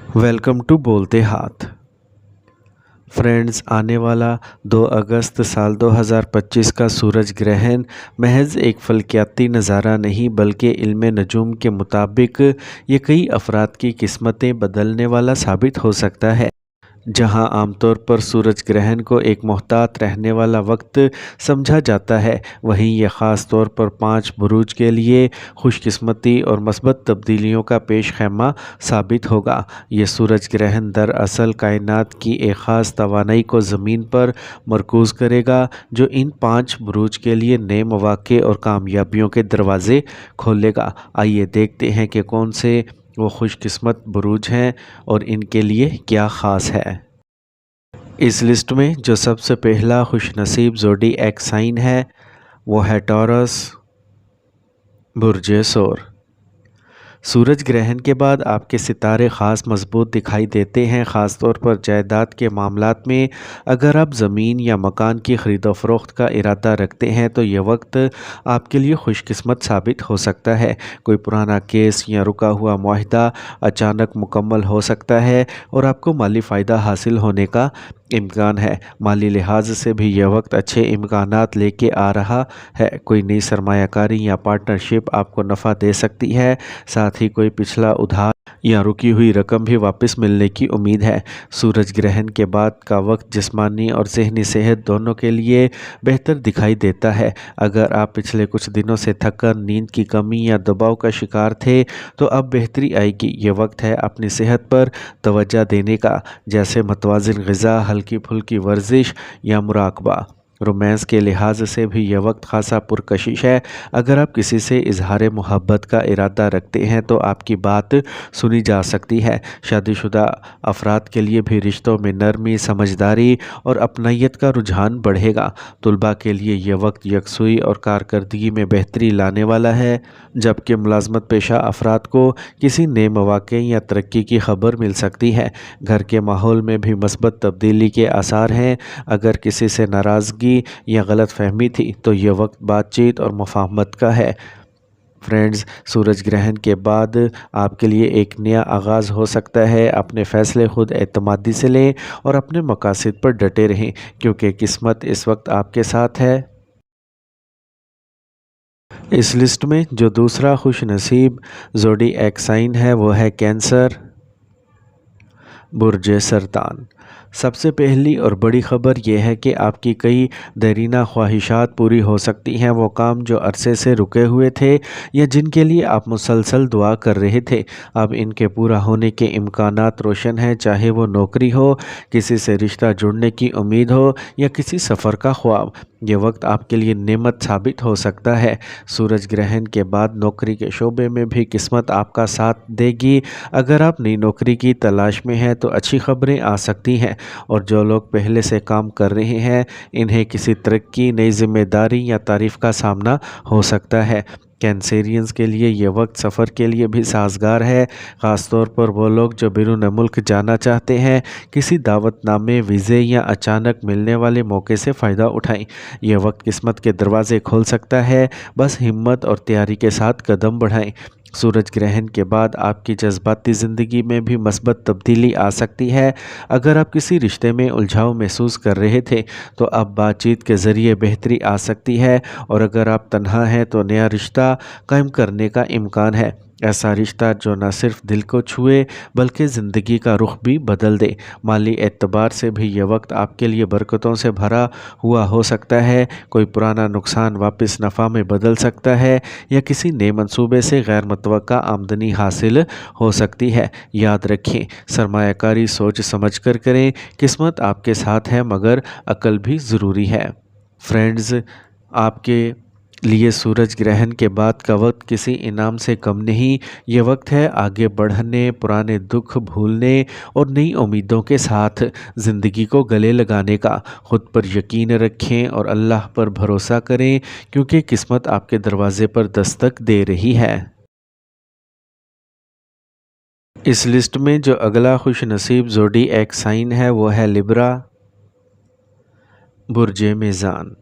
Welcome to बोलते हाथ। Friends, आने वाला 2 अगस्त साल 2025 का सूरज ग्रहण महज एक फल्कियाती नज़ारा नहीं बल्कि इल्म नजूम के मुताबिक ये कई अफराद की किस्मतें बदलने वाला साबित हो सकता है। जहां आमतौर पर सूरज ग्रहण को एक मोहतात रहने वाला वक्त समझा जाता है, वहीं यह ख़ास तौर पर 5 बुरूज के लिए खुशकिस्मती और मस्बत तब्दीलियों का पेश खैमा साबित होगा। ये सूरज ग्रहण दरअसल कायनात की एक ख़ास तवानाई को ज़मीन पर मरकूज़ करेगा, जो इन 5 बुरूज के लिए नए मौक़े और कामयाबियों के दरवाज़े खोलेगा। आइए देखते हैं कि कौन से वो खुशकिस्मत बुरूज हैं और इनके लिए क्या ख़ास है। इस लिस्ट में जो सबसे पहला खुशनसीब ज़ोडिएक साइन है वो है टॉरस, बुर्ज सोर। सूरज ग्रहण के बाद आपके सितारे ख़ास मजबूत दिखाई देते हैं, ख़ास तौर पर जायदाद के मामलात में। अगर आप ज़मीन या मकान की ख़रीदो फ़रोख्त का इरादा रखते हैं तो यह वक्त आपके लिए खुशकिस्मत साबित हो सकता है। कोई पुराना केस या रुका हुआ मुआहदा अचानक मुकम्मल हो सकता है और आपको माली फ़ायदा हासिल होने का इम्कान है। माली लिहाज से भी यह वक्त अच्छे इम्कानात लेके आ रहा है। कोई नई सरमायाकारी या पार्टनरशिप आपको नफ़ा दे सकती है, साथ ही कोई पिछला उधार या रुकी हुई रकम भी वापस मिलने की उम्मीद है। सूरज ग्रहण के बाद का वक्त जिस्मानी और ज़हनी सेहत दोनों के लिए बेहतर दिखाई देता है। अगर आप पिछले कुछ दिनों से थकन, नींद की कमी या दबाव का शिकार थे तो अब बेहतरी आएगी। ये वक्त है अपनी सेहत पर तवज्जो देने का, जैसे मतवाज़िन ग़िज़ा, हल्की फुल्की वर्जिश या मुराकबा। रोमांस के लिहाज से भी यह वक्त खासा पुरकशिश है। अगर आप किसी से इजहार मोहब्बत का इरादा रखते हैं तो आपकी बात सुनी जा सकती है। शादीशुदा अफराद के लिए भी रिश्तों में नरमी, समझदारी और अपनायत का रुझान बढ़ेगा। तुलबा के लिए यह वक्त यकसुई और कारकर्दगी में बेहतरी लाने वाला है, जबकि मुलाजमत पेशा अफराद को किसी नए मौक़े या तरक्की की खबर मिल सकती है। घर के माहौल में भी मस्बत तब्दीली के आसार हैं। अगर किसी से नाराज़गी या गलत फहमी थी तो यह वक्त बातचीत और मुफाहमत का है। फ्रेंड्स, सूरज ग्रहण के बाद आपके लिए एक नया आगाज़ हो सकता है। अपने फ़ैसले खुद एतमादी से लें और अपने मकासद पर डटे रहें, क्योंकि किस्मत इस वक्त आपके साथ है। इस लिस्ट में जो दूसरा खुश नसीब ज़ोडिएक साइन है वो है कैंसर, बुर्ज सरतान। सबसे पहली और बड़ी ख़बर यह है कि आपकी कई देरीना ख्वाहिशात पूरी हो सकती हैं। वो काम जो अरसे से रुके हुए थे या जिनके लिए आप मुसलसल दुआ कर रहे थे, अब इनके पूरा होने के इम्कानात रोशन हैं। चाहे वो नौकरी हो, किसी से रिश्ता जुड़ने की उम्मीद हो या किसी सफ़र का ख्वाब, ये वक्त आपके लिए नेमत साबित हो सकता है। सूरज ग्रहण के बाद नौकरी के शोबे में भी किस्मत आपका साथ देगी। अगर आप नई नौकरी की तलाश में हैं तो अच्छी खबरें आ सकती हैं, और जो लोग पहले से काम कर रहे हैं इन्हें किसी तरक्की, नई जिम्मेदारी या तारीफ़ का सामना हो सकता है। कैंसेरियंस के लिए ये वक्त सफ़र के लिए भी साजगार है, ख़ास तौर पर वो लोग जो बैरून मुल्क जाना चाहते हैं। किसी दावतनामे, वीज़े या अचानक मिलने वाले मौके से फ़ायदा उठाएं। यह वक्त किस्मत के दरवाज़े खोल सकता है, बस हिम्मत और तैयारी के साथ कदम बढ़ाएं। सूरज ग्रहण के बाद आपकी जज्बाती ज़िंदगी में भी मस्बत तब्दीली आ सकती है। अगर आप किसी रिश्ते में उलझाव महसूस कर रहे थे तो अब बातचीत के ज़रिए बेहतरी आ सकती है, और अगर आप तन्हा हैं तो नया रिश्ता कायम करने का इम्कान है। ऐसा रिश्ता जो न सिर्फ दिल को छुए बल्कि ज़िंदगी का रुख भी बदल दे। माली एतबार से भी यह वक्त आपके लिए बरकतों से भरा हुआ हो सकता है। कोई पुराना नुकसान वापस नफ़ा में बदल सकता है या किसी नए मंसूबे से गैर मुतवक्का आमदनी हासिल हो सकती है। याद रखें, सरमायाकारी सोच समझ कर करें। किस्मत आपके साथ है मगर अक्ल भी ज़रूरी है। फ्रेंड्स, आपके लिए सूरज ग्रहण के बाद का वक्त किसी इनाम से कम नहीं। ये वक्त है आगे बढ़ने, पुराने दुख भूलने और नई उम्मीदों के साथ ज़िंदगी को गले लगाने का। खुद पर यकीन रखें और अल्लाह पर भरोसा करें, क्योंकि किस्मत आपके दरवाज़े पर दस्तक दे रही है। इस लिस्ट में जो अगला खुश नसीब ज़ोडिएक साइन है वो है लिब्रा, बुर्ज मीज़ान।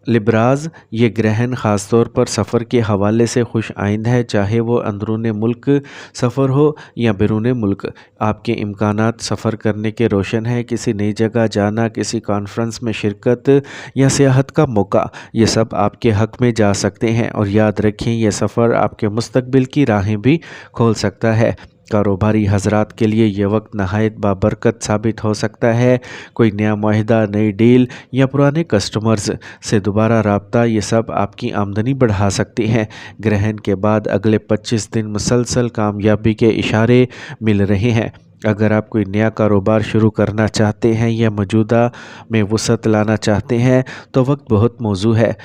लिब्राज ये ग्रहण ख़ास तौर पर सफ़र के हवाले से खुश आइंद है, चाहे वो अंदरून मुल्क सफ़र हो या बैरून मुल्क। आपके इम्कानात सफ़र करने के रोशन हैं। किसी नई जगह जाना, किसी कॉन्फ्रेंस में शिरकत या सियाहत का मौका, ये सब आपके हक़ में जा सकते हैं। और याद रखें, यह सफ़र आपके मुस्तकबिल की राहें भी खोल सकता है। कारोबारी हजरात के लिए ये वक्त नहायत बाबरकत साबित हो सकता है। कोई नया मुआहिदा, नई डील या पुराने कस्टमर्स से दोबारा रब्ता, ये सब आपकी आमदनी बढ़ा सकती हैं। ग्रहण के बाद अगले 25 दिन मुसलसल कामयाबी के इशारे मिल रहे हैं। अगर आप कोई नया कारोबार शुरू करना चाहते हैं या मौजूदा में वसअत लाना चाहते हैं तो वक्त बहुत मौजू है।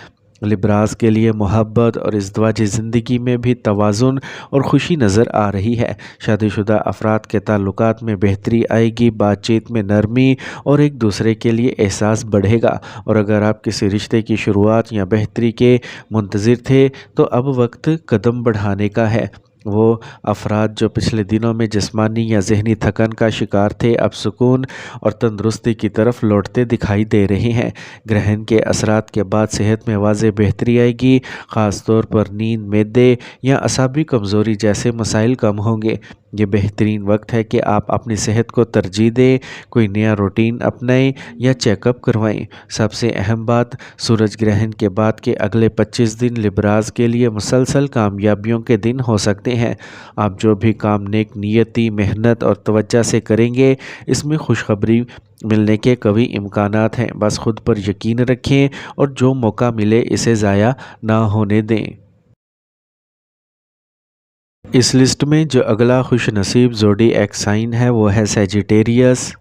लिब्रास के लिए मोहब्बत और इज़्दिवाजी ज़िंदगी में भी तवाज़ुन और खुशी नज़र आ रही है। शादीशुदा अफराद के ताल्लुकात में बेहतरी आएगी, बातचीत में नरमी और एक दूसरे के लिए एहसास बढ़ेगा। और अगर आप किसी रिश्ते की शुरुआत या बेहतरी के मुंतज़िर थे तो अब वक्त कदम बढ़ाने का है। वो अफराद जो पिछले दिनों में जिस्मानी या ज़हनी थकन का शिकार थे, अब सुकून और तंदुरुस्ती की तरफ लौटते दिखाई दे रहे हैं। ग्रहण के असरात के बाद सेहत में वाज़ेह बेहतरी आएगी, ख़ास तौर पर नींद, मैदे या असाबी कमज़ोरी जैसे मसाइल कम होंगे। ये बेहतरीन वक्त है कि आप अपनी सेहत को तरजीह दें, कोई नया रूटीन अपनाएं या चेकअप करवाएं। सबसे अहम बात, सूरज ग्रहण के बाद के अगले 25 दिन लिब्रास के लिए मुसलसल कामयाबियों के दिन हो सकते हैं। आप जो भी काम नेक नियति, मेहनत और तवज्जो से करेंगे, इसमें खुशखबरी मिलने के कभी इम्कानात हैं। बस खुद पर यकीन रखें और जो मौका मिले इसे ज़ाया ना होने दें। इस लिस्ट में जो अगला खुश नसीब ज़ोडिएक साइन है वो है सैजिटेरियस,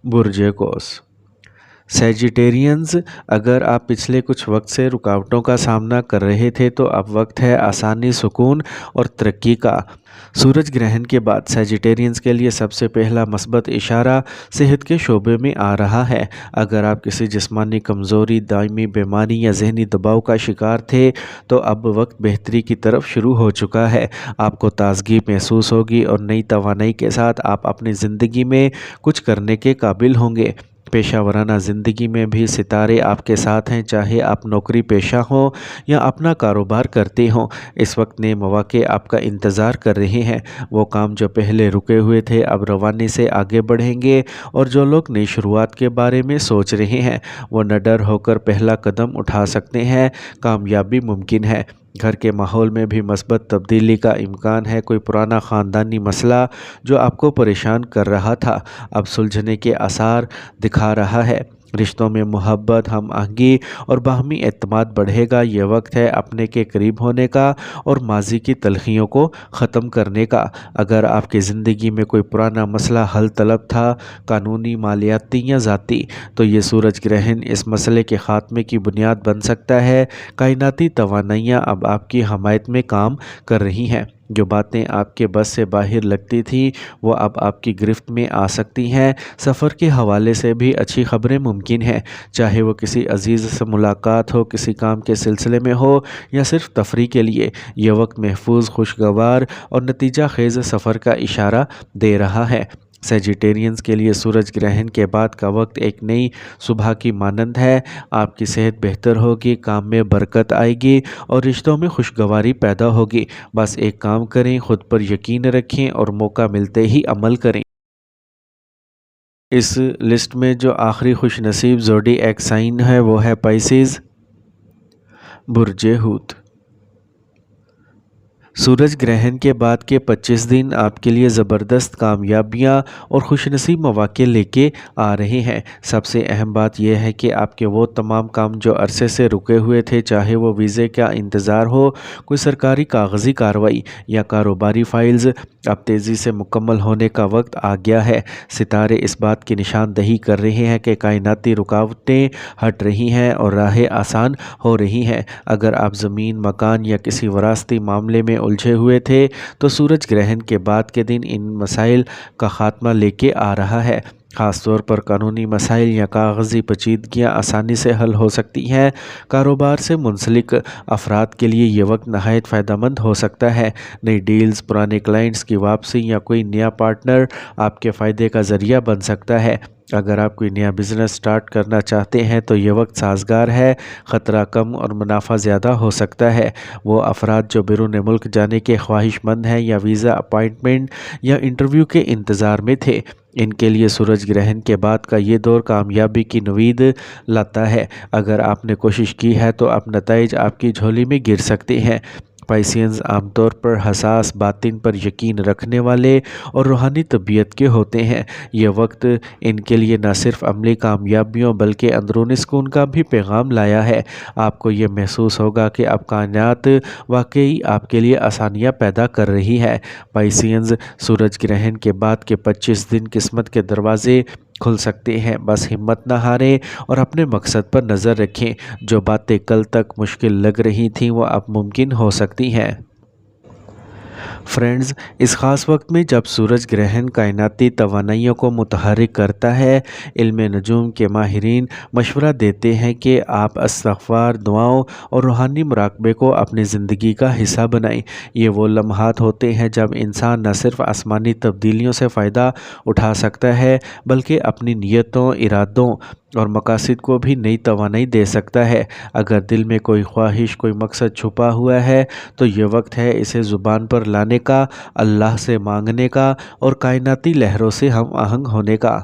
बुर्ज कौस। सैजिटेरियंस, अगर आप पिछले कुछ वक्त से रुकावटों का सामना कर रहे थे तो अब वक्त है आसानी, सुकून और तरक्की का। सूरज ग्रहण के बाद सैजिटेरियंस के लिए सबसे पहला मस्बत इशारा सेहत के शोबे में आ रहा है। अगर आप किसी जिस्मानी कमज़ोरी, दायमी बीमारी या जहनी दबाव का शिकार थे तो अब वक्त बेहतरी की तरफ शुरू हो चुका है। आपको ताजगी महसूस होगी और नई तवानाई के साथ आप अपनी ज़िंदगी में कुछ करने के काबिल होंगे। पेशा वराना ज़िंदगी में भी सितारे आपके साथ हैं, चाहे आप नौकरी पेशा हों या अपना कारोबार करते हों। इस वक्त नए मौके आपका इंतज़ार कर रहे हैं। वो काम जो पहले रुके हुए थे अब रवानी से आगे बढ़ेंगे। और जो लोग नई शुरुआत के बारे में सोच रहे हैं वो निडर होकर पहला कदम उठा सकते हैं। कामयाबी मुमकिन है। घर के माहौल में भी मस्बत तब्दीली का इम्कान है। कोई पुराना ख़ानदानी मसला जो आपको परेशान कर रहा था अब सुलझने के आसार दिखा रहा है। रिश्तों में मोहब्बत, हम आहंगी और बाहमी एतमाद बढ़ेगा। ये वक्त है अपने के करीब होने का और माजी की तलखियों को ख़त्म करने का। अगर आपकी ज़िंदगी में कोई पुराना मसला हल तलब था, कानूनी, मालियाती या ज़ाती, तो ये सूरज ग्रहण इस मसले के ख़ात्मे की बुनियाद बन सकता है। कायनाती तवानाइयाँ अब आपकी हमायत में काम कर रही हैं। जो बातें आपके बस से बाहर लगती थी वो अब आपकी गिरफ्त में आ सकती हैं। सफ़र के हवाले से भी अच्छी खबरें मुमकिन हैं, चाहे वो किसी अजीज़ से मुलाकात हो, किसी काम के सिलसिले में हो या सिर्फ तफरी के लिए। यह वक्त महफूज, खुशगवार और नतीजा खेज़ सफ़र का इशारा दे रहा है। सैजिटेरियंस के लिए सूरज ग्रहण के बाद का वक्त एक नई सुबह की मानंद है। आपकी सेहत बेहतर होगी, काम में बरकत आएगी और रिश्तों में खुशगवारी पैदा होगी। बस एक काम करें, खुद पर यकीन रखें और मौका मिलते ही अमल करें। इस लिस्ट में जो आखिरी खुश नसीब ज़ोडिएक साइन है वो है पाइसेस, बुर्ज हूत। सूरज ग्रहण के बाद के 25 दिन आपके लिए ज़बरदस्त कामयाबियां और खुशनसीब मौके लेके आ रहे हैं। सबसे अहम बात यह है कि आपके वो तमाम काम जो अरसे से रुके हुए थे, चाहे वो वीज़े का इंतज़ार हो, कोई सरकारी कागज़ी कार्रवाई या कारोबारी फ़ाइल्स, अब तेज़ी से मुकम्मल होने का वक्त आ गया है। सितारे इस बात की निशानदही कर रहे हैं कि कायनाती रुकावटें हट रही हैं और राहें आसान हो रही हैं। अगर आप ज़मीन, मकान या किसी वरासती मामले में उलझे हुए थे तो सूरज ग्रहण के बाद के दिन इन मसाइल का ख़ात्मा लेके आ रहा है। خاص طور پر قانونی مسائل یا کاغذی پیچیدگیاں آسانی سے حل ہو سکتی ہیں۔ کاروبار سے منسلک افراد کے لیے یہ وقت نہایت فائدہ مند ہو سکتا ہے۔ نئی ڈیلز، پرانے کلائنٹس کی واپسی یا کوئی نیا پارٹنر آپ کے فائدے کا ذریعہ بن سکتا ہے۔ اگر آپ کوئی نیا بزنس سٹارٹ کرنا چاہتے ہیں تو یہ وقت سازگار ہے۔ خطرہ کم اور منافع زیادہ ہو سکتا ہے۔ وہ افراد جو بیرون ملک جانے کے خواہش مند ہیں یا ویزا اپائنٹمنٹ یا انٹرویو کے انتظار میں تھے، ان کے لیے سورج گرہن کے بعد کا یہ دور کامیابی کی نوید لاتا ہے۔ اگر آپ نے کوشش کی ہے تو اب نتائج آپ کی جھولی میں گر سکتے ہیں۔ پائسینز عام طور پر حساس، باطن پر یقین رکھنے والے اور روحانی طبیعت کے ہوتے ہیں۔ یہ وقت ان کے لیے نہ صرف عملی کامیابیوں بلکہ اندرونی سکون کا بھی پیغام لایا ہے۔ آپ کو یہ محسوس ہوگا کہ اب کائنات واقعی آپ کے لیے آسانیاں پیدا کر رہی ہے۔ پائسینز، سورج گرہن کے بعد کے 25 دن قسمت کے دروازے کھل سکتے ہیں۔ بس ہمت نہ ہاریں اور اپنے مقصد پر نظر رکھیں۔ جو باتیں کل تک مشکل لگ رہی تھیں وہ اب ممکن ہو سکتی ہیں۔ فرینڈز، اس خاص وقت میں جب سورج گرہن کائناتی توانائیوں کو متحرک کرتا ہے، علم نجوم کے ماہرین مشورہ دیتے ہیں کہ آپ استغفار، دعاؤں اور روحانی مراقبے کو اپنی زندگی کا حصہ بنائیں۔ یہ وہ لمحات ہوتے ہیں جب انسان نہ صرف آسمانی تبدیلیوں سے فائدہ اٹھا سکتا ہے بلکہ اپنی نیتوں، ارادوں اور مقاصد کو بھی نئی توانائی دے سکتا ہے۔ اگر دل میں کوئی خواہش، کوئی مقصد چھپا ہوا ہے تو یہ وقت ہے اسے زبان پر لانے کا، اللہ سے مانگنے کا اور کائناتی لہروں سے ہم آہنگ ہونے کا۔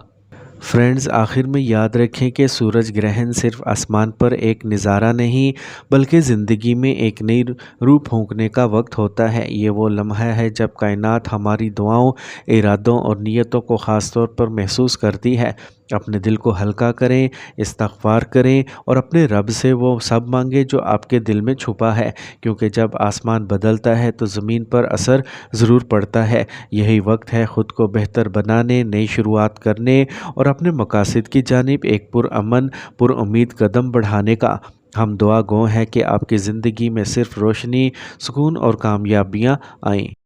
فرینڈز، آخر میں یاد رکھیں کہ سورج گرہن صرف آسمان پر ایک نظارہ نہیں بلکہ زندگی میں ایک نئی روح پھونکنے کا وقت ہوتا ہے۔ یہ وہ لمحہ ہے جب کائنات ہماری دعاؤں، ارادوں اور نیتوں کو خاص طور پر محسوس کرتی ہے۔ اپنے دل کو ہلکا کریں، استغفار کریں اور اپنے رب سے وہ سب مانگیں جو آپ کے دل میں چھپا ہے، کیونکہ جب آسمان بدلتا ہے تو زمین پر اثر ضرور پڑتا ہے۔ یہی وقت ہے خود کو بہتر بنانے، نئی شروعات کرنے اور اپنے مقاصد کی جانب ایک پرامن، پرامید قدم بڑھانے کا۔ ہم دعا گو ہیں کہ آپ کی زندگی میں صرف روشنی، سکون اور کامیابیاں آئیں۔